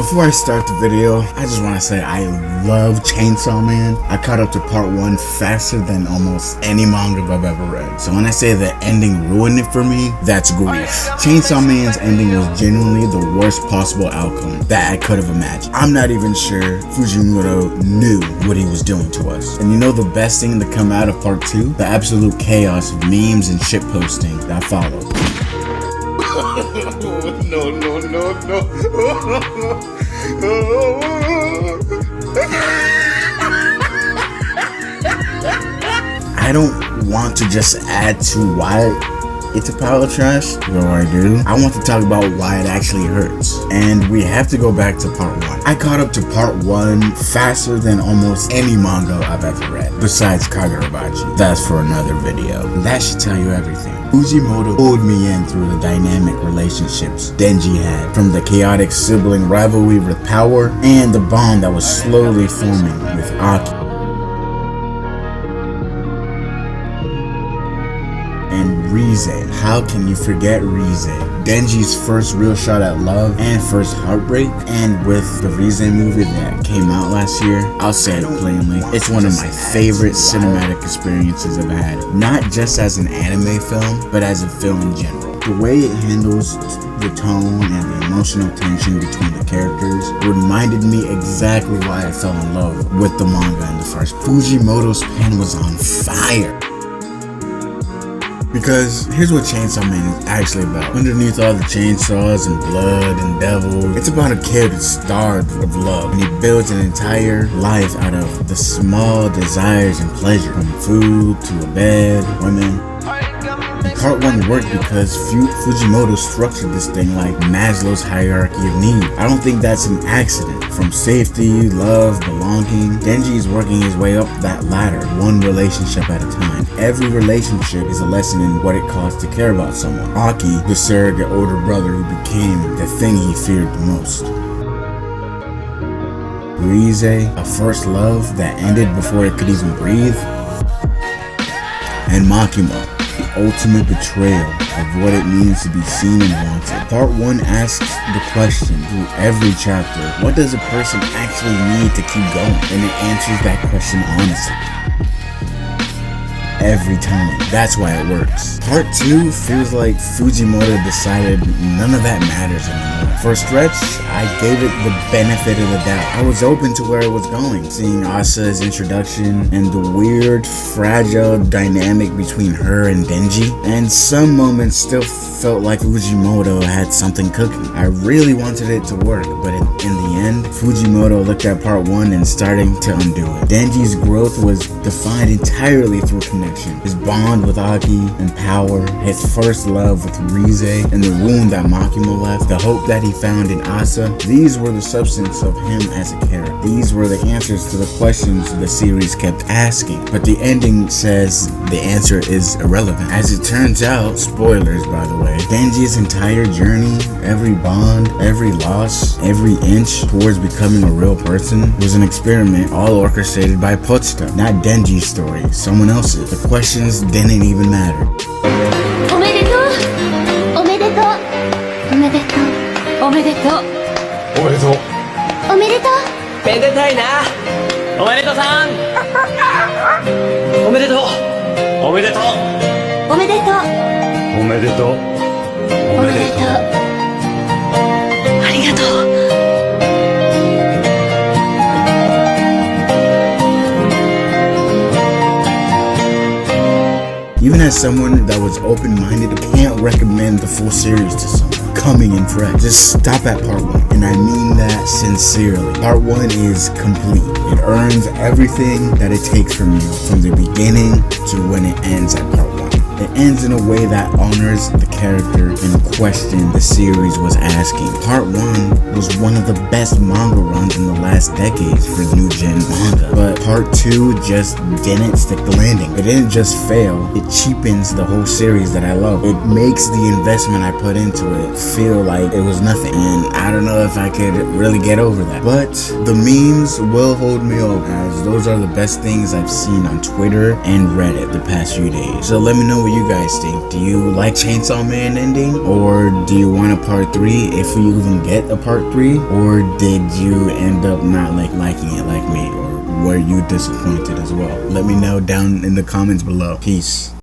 Before I start the video, I just want to say I love Chainsaw Man. I caught up to part 1 faster than almost any manga I've ever read. So when I say the ending ruined it for me, that's grief. Chainsaw Man's ending was genuinely the worst possible outcome that I could have imagined. I'm not even sure Fujimoto knew what he was doing to us. And you know the best thing to come out of part 2? The absolute chaos of memes and shitposting that followed. No. I don't want to just add to why it's a pile of trash, though I do. I want to talk about why it actually hurts. And we have to go back to part 1. I caught up to part 1 faster than almost any manga I've ever read, besides Kagurabachi. That's for another video. That should tell you everything. Fujimoto pulled me in through the dynamic relationships Denji had, from the chaotic sibling rivalry with Power, and the bond that was slowly forming with Aki. And Rize. How can you forget Rize? Denji's first real shot at love and first heartbreak, and with the Rize movie that came out last year, I'll say it plainly, it's one of my favorite cinematic experiences I've had. Not just as an anime film, but as a film in general. The way it handles the tone and the emotional tension between the characters reminded me exactly why I fell in love with the manga in the first place. Fujimoto's pen was on fire. Because here's what Chainsaw Man is actually about. Underneath all the chainsaws and blood and devil, it's about a kid who's starved of love, and he builds an entire life out of the small desires and pleasure, from food to a bed, women. And part 1 worked because Fujimoto structured this thing like Maslow's hierarchy of need. I don't think that's an accident. From safety, love, belonging, Denji is working his way up that ladder, one relationship at a time. Every relationship is a lesson in what it costs to care about someone. Aki, the surrogate older brother who became the thing he feared the most. Rize, a first love that ended before it could even breathe. And Makima, the ultimate betrayal of what it means to be seen and wanted. Part 1 asks the question through every chapter, what does a person actually need to keep going? And it answers that question honestly. Every time. That's why it works. Part 2 feels like Fujimoto decided none of that matters anymore. For a stretch, I gave it the benefit of the doubt. I was open to where it was going, seeing Asa's introduction and the weird, fragile dynamic between her and Denji, and some moments still felt like Fujimoto had something cooking. I really wanted it to work, but in the end, Fujimoto looked at part 1 and starting to undo it. Denji's growth was defined entirely through connection. His bond with Aki and Power, his first love with Rize, and the wound that Makima left, the hope that he found in Asa. These were the substance of him as a character. These were the answers to the questions the series kept asking. But the ending says the answer is irrelevant. As it turns out, spoilers by the way, Denji's entire journey, every bond, every loss, every inch towards becoming a real person was an experiment all orchestrated by Pochita. Not Denji's story, someone else's. The questions didn't even matter. Even as someone that was open-minded, I can't recommend the full series to someone coming in fresh. Just stop at part 1, and I mean that sincerely. Part 1 is complete. It earns everything that it takes from you, from the beginning to when it ends at part 1. It ends in a way that honors the character and question the series was asking. Part 1 was one of the best manga runs in the last decades for new gen manga, but part 2 just didn't stick the landing. It didn't just fail, it cheapens the whole series that I love. It makes the investment I put into it feel like it was nothing, and I don't know if I could really get over that. But the memes will hold me over, as those are the best things I've seen on Twitter and Reddit the past few days. So let me know what what you guys think. Do you like Chainsaw Man ending, or do you want a part 3 if we even get a part 3, or did you end up not liking it like me, or were you disappointed as well? Let me know down in the comments below. Peace.